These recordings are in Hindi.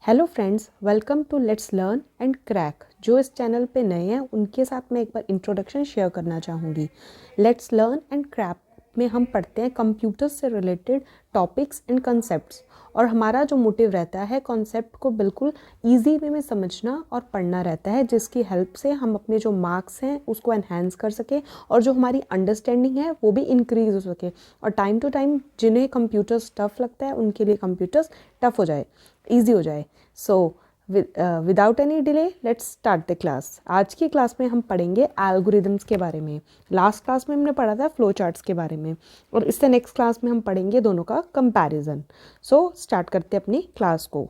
Hello friends, welcome to let's learn and crack. जो इस चैनल पे नए हैं उनके साथ मैं एक बार इंट्रोडक्शन शेयर करना चाहूँगी। लेट्स लर्न एंड क्रैक में हम पढ़ते हैं कंप्यूटर से रिलेटेड टॉपिक्स एंड कंसेप्ट्स, और हमारा जो मोटिव रहता है कॉन्सेप्ट को बिल्कुल ईजी वे में समझना और पढ़ना रहता है, जिसकी हेल्प से हम अपने जो मार्क्स हैं उसको एनहेंस कर सकें और जो हमारी अंडरस्टैंडिंग है वो भी इंक्रीज हो सके, और टाइम टू टाइम जिन्हें कंप्यूटर्स टफ लगता है उनके लिए कंप्यूटर्स टफ हो जाए, ईजी हो जाए। So without any delay let's start the class. आज की क्लास में हम पढ़ेंगे एल्गोरिदम्स के बारे में। लास्ट क्लास में हमने पढ़ा था फ्लो चार्ट्स के बारे में, और इससे नेक्स्ट क्लास में हम पढ़ेंगे दोनों का कंपैरिजन। सो स्टार्ट करते हैं अपनी क्लास को।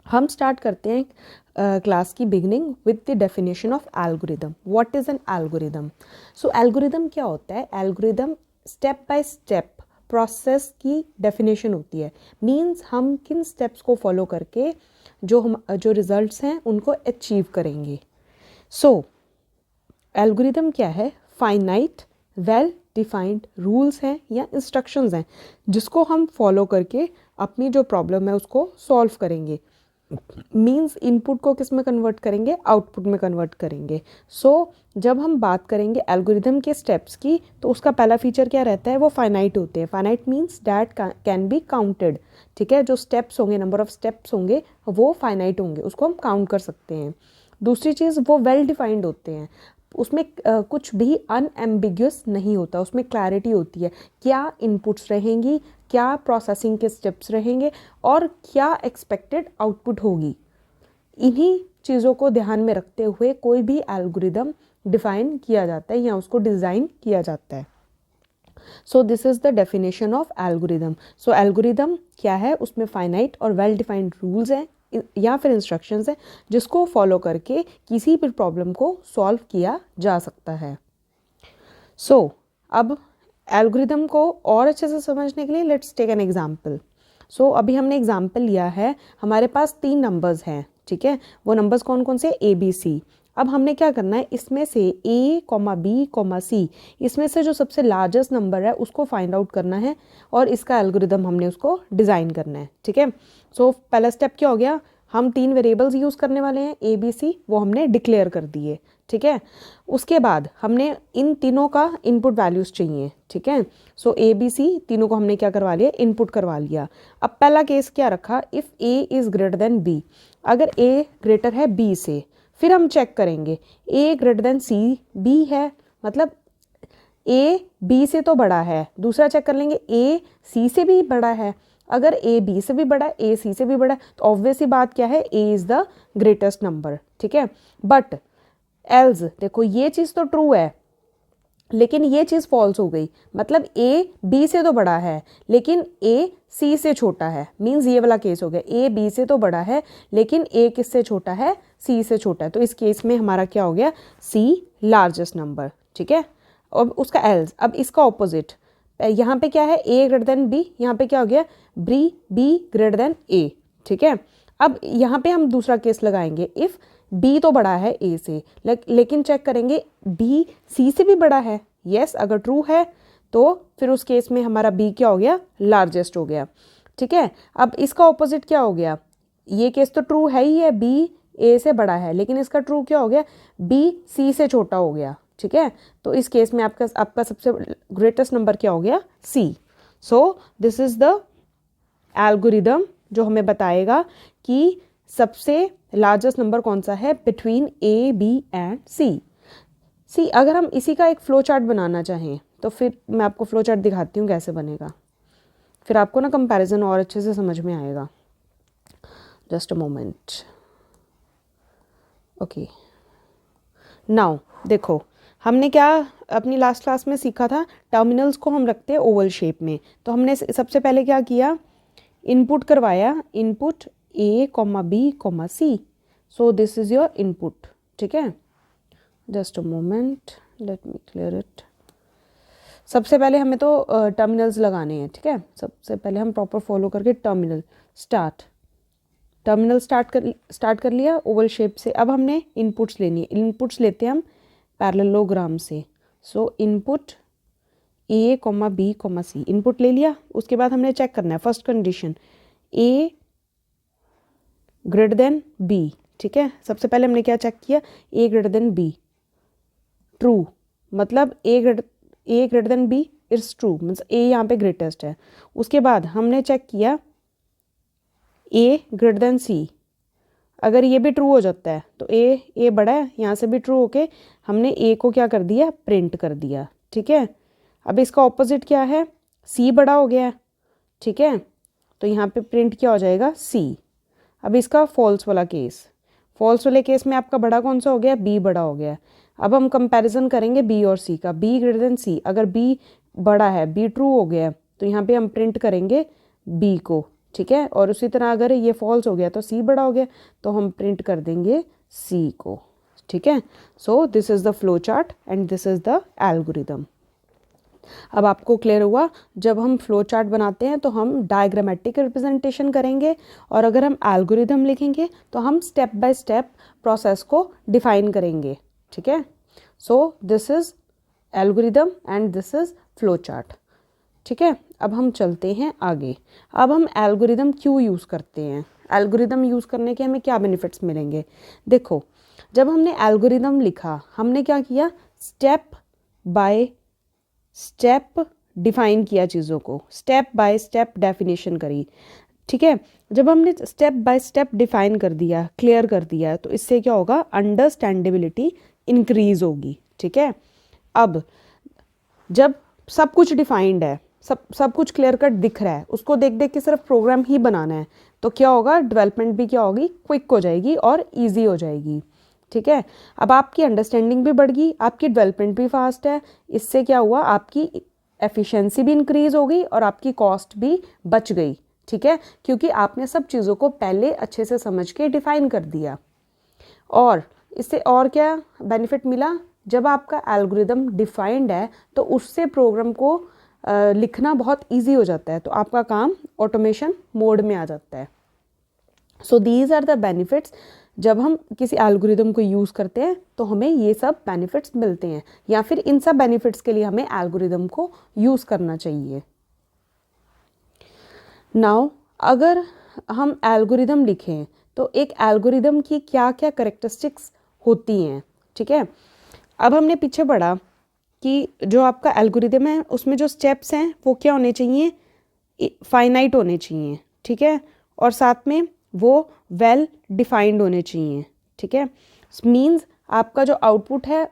हम स्टार्ट करते हैं क्लास की beginning with the definition of algorithm. What is an algorithm? So algorithm क्या होता है? Algorithm step by step process की डेफिनेशन होती है। मीन्स हम किन स्टेप्स को फॉलो करके जो रिजल्ट्स हैं उनको अचीव करेंगे। सो एल्गोरिदम क्या है? फाइनाइट वेल डिफाइंड रूल्स हैं या इंस्ट्रक्शंस हैं जिसको हम फॉलो करके अपनी जो प्रॉब्लम है उसको सॉल्व करेंगे। मीन्स इनपुट को किस में कन्वर्ट करेंगे? आउटपुट में कन्वर्ट करेंगे। सो जब हम बात करेंगे एल्गोरिदम के स्टेप्स की, तो उसका पहला फीचर क्या रहता है? वो फाइनाइट होते हैं। Finite means that can be counted. ठीक है, जो स्टेप्स होंगे, नंबर ऑफ स्टेप्स होंगे, वो फाइनाइट होंगे, उसको हम काउंट कर सकते हैं। दूसरी चीज़, वो वेल डिफाइंड होते हैं। उसमें कुछ भी अनएम्बिग्यूस नहीं होता, उसमें क्लैरिटी होती है। क्या इनपुट्स रहेंगी, क्या प्रोसेसिंग के स्टेप्स रहेंगे, और क्या एक्सपेक्टेड आउटपुट होगी। इन्हीं चीज़ों को ध्यान में रखते हुए कोई भी एल्गोरिदम डिफाइन किया जाता है या उसको डिज़ाइन किया जाता है। सो this is the definition of algorithm. So algorithm क्या है? उसमें फाइनाइट और वेल डिफाइंड रूल्स हैं या फिर इंस्ट्रक्शंस हैं जिसको फॉलो करके किसी भी प्रॉब्लम को सॉल्व किया जा सकता है। सो अब एल्गोरिदम को और अच्छे से समझने के लिए लेट्स टेक एन एग्जाम्पल। सो अभी हमने एग्जाम्पल लिया है, हमारे पास 3 नंबर्स हैं। ठीक है, वो नंबर्स कौन कौन से? A B C. अब हमने क्या करना है, इसमें से A comma B comma C, इसमें से जो सबसे लार्जेस्ट नंबर है उसको फाइंड आउट करना है, और इसका एल्गोरिदम हमने उसको डिज़ाइन करना है। ठीक है, सो पहला स्टेप क्या हो गया? हम 3 वेरिएबल्स यूज़ करने वाले हैं, ए बी सी, वो हमने डिक्लेयर कर दिए। ठीक है, उसके बाद हमने इन तीनों का इनपुट वैल्यूज़ चाहिए। ठीक है, सो ए बी सी तीनों को हमने क्या करवा लिया? इनपुट करवा लिया। अब पहला केस क्या रखा? If A is greater than B. अगर ए ग्रेटर है बी से, फिर हम चेक करेंगे ए ग्रेटर देन सी, बी है मतलब ए बी से तो बड़ा है। दूसरा चेक कर लेंगे ए सी से भी बड़ा है। अगर ए बी से भी बड़ा है, ए सी से भी बड़ा है, तो ऑब्वियसली बात क्या है? A is the greatest number. ठीक है, बट एल्स देखो, ये चीज़ तो ट्रू है लेकिन ये चीज़ फॉल्स हो गई। मतलब ए बी से तो बड़ा है लेकिन ए सी से छोटा है। मीन्स ये वाला केस हो गया, ए बी से तो बड़ा है लेकिन ए किससे छोटा है? सी से छोटा है। तो इस केस में हमारा क्या हो गया? सी लार्जेस्ट नंबर। ठीक है, और उसका एल्स। अब इसका ऑपोजिट, यहाँ पे क्या है? ए ग्रेटर देन बी, यहाँ पे क्या हो गया? बी ग्रेटर देन ए। ठीक है, अब यहाँ पे हम दूसरा केस लगाएंगे, इफ़ बी तो बड़ा है ए से, लेकिन चेक करेंगे बी सी से भी बड़ा है। यस, अगर ट्रू है तो फिर उस केस में हमारा बी क्या हो गया? लार्जेस्ट हो गया। ठीक है, अब इसका ऑपोजिट क्या हो गया? ये केस तो ट्रू है ही है, बी ए से बड़ा है, लेकिन इसका ट्रू क्या हो गया? बी सी से छोटा हो गया। ठीक है, तो इस केस में आपका सबसे ग्रेटेस्ट नंबर क्या हो गया? C. So this is the algorithm जो हमें बताएगा कि सबसे लार्जेस्ट नंबर कौन सा है बिटवीन ए बी एंड सी। अगर हम इसी का एक फ्लो चार्ट बनाना चाहें तो फिर मैं आपको फ्लो चार्ट दिखाती हूँ कैसे बनेगा, फिर आपको ना कंपैरिजन और अच्छे से समझ में आएगा। Just a moment. Okay, now देखो, हमने क्या अपनी लास्ट क्लास में सीखा था? टर्मिनल्स को हम रखते हैं ओवल शेप में। तो हमने सबसे पहले क्या किया? इनपुट करवाया, input A comma B comma C. So this is your input. ठीक है, just a moment, let me clear it. सबसे पहले हमें तो टर्मिनल्स लगाने हैं। ठीक है, सबसे पहले हम प्रॉपर फॉलो करके टर्मिनल स्टार्ट कर लिया ओवल शेप से। अब हमने इनपुट्स लेनी है। इनपुट्स लेते हैं हम पैरेललोग्राम से। So input A comma B comma C, input ले लिया। उसके बाद हमने चेक करना है first condition, A greater than B, ठीक है। सबसे पहले हमने क्या चेक किया, A greater than B, true, मतलब A greater than B is true, means A यहाँ पे ग्रेटेस्ट है। उसके बाद हमने चेक किया ए ग्रेटर देन सी, अगर ये भी ट्रू हो जाता है तो ए बड़ा है, यहाँ से भी ट्रू होके हमने ए को क्या कर दिया, प्रिंट कर दिया, ठीक है। अब इसका ऑपोजिट क्या है, सी बड़ा हो गया है, ठीक है, तो यहाँ पे प्रिंट क्या हो जाएगा, सी। अब इसका फॉल्स वाला केस, फॉल्स वाले केस में आपका बड़ा कौन सा हो गया, बी बड़ा हो गया। अब हम कंपैरिजन करेंगे बी और सी का, बी ग्रेटर देन सी, अगर बी बड़ा है, बी ट्रू हो गया तो यहाँ पे हम प्रिंट करेंगे बी को, ठीक है। और उसी तरह अगर ये फॉल्स हो गया तो सी बड़ा हो गया तो हम प्रिंट कर देंगे सी को, ठीक है। सो this is the flow chart and this is the algorithm. अब आपको क्लियर हुआ, जब हम फ्लो चार्ट बनाते हैं तो हम डायग्रामेटिक रिप्रेजेंटेशन करेंगे, और अगर हम एल्गोरिदम लिखेंगे तो हम स्टेप बाय स्टेप प्रोसेस को डिफाइन करेंगे, ठीक है। सो this is algorithm and this is flow chart, ठीक है। अब हम चलते हैं आगे। अब हम एल्गोरिदम क्यों यूज़ करते हैं, एल्गोरिदम यूज़ करने के हमें क्या बेनिफिट्स मिलेंगे। देखो, जब हमने एल्गोरिदम लिखा, हमने क्या किया, स्टेप बाय स्टेप डिफाइन किया चीज़ों को, स्टेप बाय स्टेप डेफिनेशन करी, ठीक है। जब हमने स्टेप बाय स्टेप डिफाइन कर दिया, क्लियर कर दिया, तो इससे क्या होगा, अंडरस्टैंडेबिलिटी इंक्रीज होगी, ठीक है। अब जब सब कुछ डिफाइंड है, सब कुछ क्लियर कट दिख रहा है, उसको देख देख के सिर्फ प्रोग्राम ही बनाना है, तो क्या होगा, डेवलपमेंट भी क्या होगी, क्विक हो जाएगी और इजी हो जाएगी, ठीक है। अब आपकी अंडरस्टैंडिंग भी बढ़ गई, आपकी डेवलपमेंट भी फास्ट है, इससे क्या हुआ, आपकी एफिशिएंसी भी इंक्रीज हो गई और आपकी कॉस्ट भी बच गई, ठीक है, क्योंकि आपने सब चीज़ों को पहले अच्छे से समझ के डिफाइन कर दिया। और इससे और क्या बेनिफिट मिला, जब आपका एल्गोरिदम डिफाइंड है तो उससे प्रोग्राम को लिखना बहुत इजी हो जाता है, तो आपका काम ऑटोमेशन मोड में आ जाता है। So these are the benefits, जब हम किसी एल्गोरिदम को यूज़ करते हैं तो हमें ये सब बेनिफिट्स मिलते हैं, या फिर इन सब बेनिफिट्स के लिए हमें एल्गोरिदम को यूज़ करना चाहिए। नाउ अगर हम एल्गोरिदम लिखें तो एक एल्गोरिदम की क्या क्या कैरेक्टरिस्टिक्स होती हैं, ठीक है। अब हमने पीछे पढ़ा कि जो आपका एल्गोरिदम है उसमें जो स्टेप्स हैं वो क्या होने चाहिए, फाइनाइट होने चाहिए, ठीक है, और साथ में वो वेल डिफाइंड होने चाहिए, ठीक है। मीन्स आपका जो आउटपुट है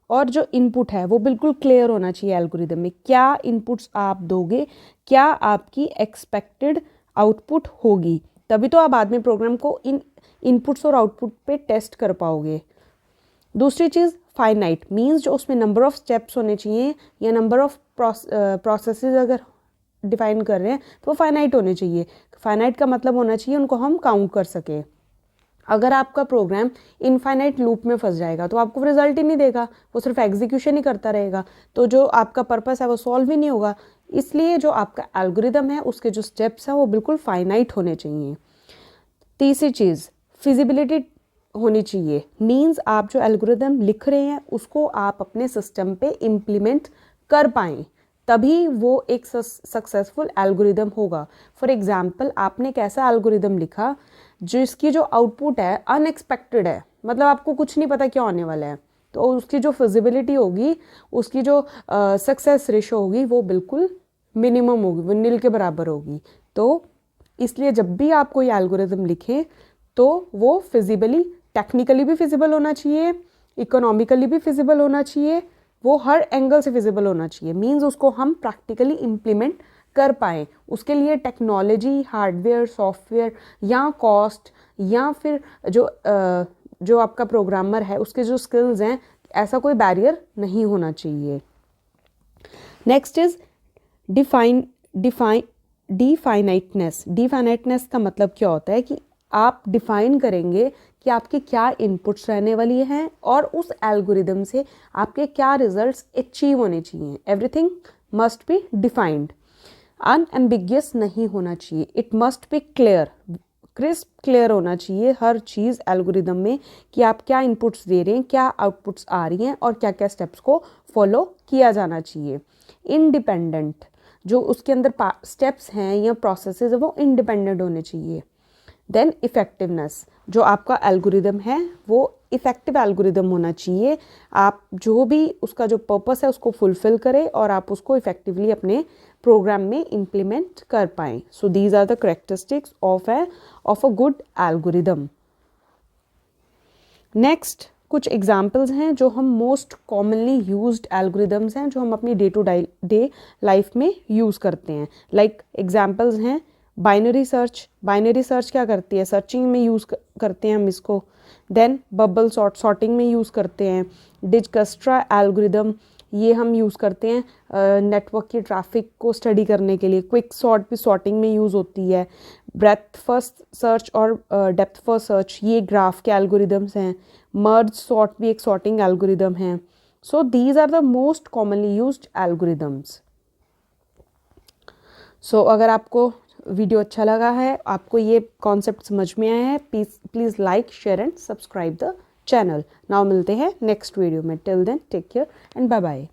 और जो इनपुट है वो बिल्कुल क्लियर होना चाहिए एल्गोरिदम में, क्या इनपुट्स आप दोगे, क्या आपकी एक्सपेक्टेड आउटपुट होगी, तभी तो आप बाद में प्रोग्राम को इन इनपुट्स और आउटपुट पे टेस्ट कर पाओगे। दूसरी चीज़, फाइनाइट मीन्स जो उसमें नंबर ऑफ स्टेप्स होने चाहिए या नंबर ऑफ प्रोसेसेस अगर डिफाइन कर रहे हैं तो वो फाइनाइट होने चाहिए। फाइनाइट का मतलब होना चाहिए उनको हम काउंट कर सकें। अगर आपका प्रोग्राम इनफाइनाइट लूप में फंस जाएगा तो आपको रिजल्ट ही नहीं देगा, वो सिर्फ एग्जीक्यूशन ही करता रहेगा, तो जो आपका पर्पस है वो सॉल्व ही नहीं होगा। इसलिए जो आपका एल्गोरिदम है उसके जो स्टेप्स हैं वो बिल्कुल फाइनाइट होने चाहिए। तीसरी चीज़, फिजिबिलिटी होनी चाहिए, मींस आप जो एल्गोरिदम लिख रहे हैं उसको आप अपने सिस्टम पे इम्प्लीमेंट कर पाएँ, तभी वो एक सक्सेसफुल एल्गोरिदम होगा। फॉर एग्जाम्पल, आपने एक ऐसा एल्गोरिदम लिखा जिसकी जो आउटपुट है अनएक्सपेक्टेड है, मतलब आपको कुछ नहीं पता क्या होने वाला है, तो उसकी जो फिजिबिलिटी होगी, उसकी जो सक्सेस रेशो होगी वो बिल्कुल मिनिमम होगी, वो नील के बराबर होगी। तो इसलिए जब भी आप कोई एल्गोरिदम लिखें तो वो फिजिबली, टेक्निकली भी फिजिबल होना चाहिए, इकोनॉमिकली भी फिजिबल होना चाहिए, वो हर एंगल से फिजिबल होना चाहिए, मींस उसको हम प्रैक्टिकली इम्प्लीमेंट कर पाएँ। उसके लिए टेक्नोलॉजी, हार्डवेयर, सॉफ्टवेयर या कॉस्ट या फिर जो आपका प्रोग्रामर है उसके जो स्किल्स हैं, ऐसा कोई बैरियर नहीं होना चाहिए। Next is डिफाइनाइटनेस। डिफाइनाइटनेस का मतलब क्या होता है कि आप डिफाइन करेंगे कि आपके क्या इनपुट्स रहने वाली हैं और उस एल्गोरिदम से आपके क्या रिजल्ट्स अचीव होने चाहिए। Everything must be defined, unambiguous नहीं होना चाहिए, it must be clear, crisp clear होना चाहिए हर चीज़ एल्गोरिदम में कि आप क्या इनपुट्स दे रहे हैं, क्या आउटपुट्स आ रही हैं और क्या क्या स्टेप्स को फॉलो किया जाना चाहिए। इंडिपेंडेंट, जो उसके अंदर स्टेप्स हैं या प्रोसेसेस है वो इंडिपेंडेंट होने चाहिए। देन इफ़ेक्टिवनेस, जो आपका एल्गोरिदम है वो इफ़ेक्टिव एल्गोरिदम होना चाहिए, आप जो भी उसका जो पर्पस है उसको फुलफ़िल करें और आप उसको इफ़ेक्टिवली अपने प्रोग्राम में इम्प्लीमेंट कर पाएँ. So these are the characteristics of a good algorithm. Next कुछ एग्जाम्पल्स हैं जो हम मोस्ट कॉमनली यूज्ड एल्गोरिदम्स हैं जो हम अपनी डे टू डे लाइफ में यूज़ करते हैं. लाइक एग्जाम्पल्स हैं बाइनरी सर्च. बाइनरी सर्च क्या करती है, सर्चिंग में यूज़ करते हैं हम इसको. देन बबल सॉर्टिंग में यूज़ करते हैं. डिजकस्ट्रा एल्गोरिदम, ये हम यूज़ करते हैं नेटवर्क की ट्रैफिक को स्टडी करने के लिए. क्विक सॉर्ट भी सॉर्टिंग में यूज़ होती है. ब्रेथ फर्स्ट सर्च और डेप्थ फर्स्ट सर्च ये ग्राफ के एल्गोरिदम्स हैं. मर्ज सॉर्ट भी एक सॉर्टिंग एल्गोरिदम है. So these are the most commonly used algorithms. So अगर आपको वीडियो अच्छा लगा है, आपको ये कॉन्सेप्ट समझ में आया है, please like share and subscribe the channel. Now मिलते हैं नेक्स्ट वीडियो में. Till then take care and bye bye.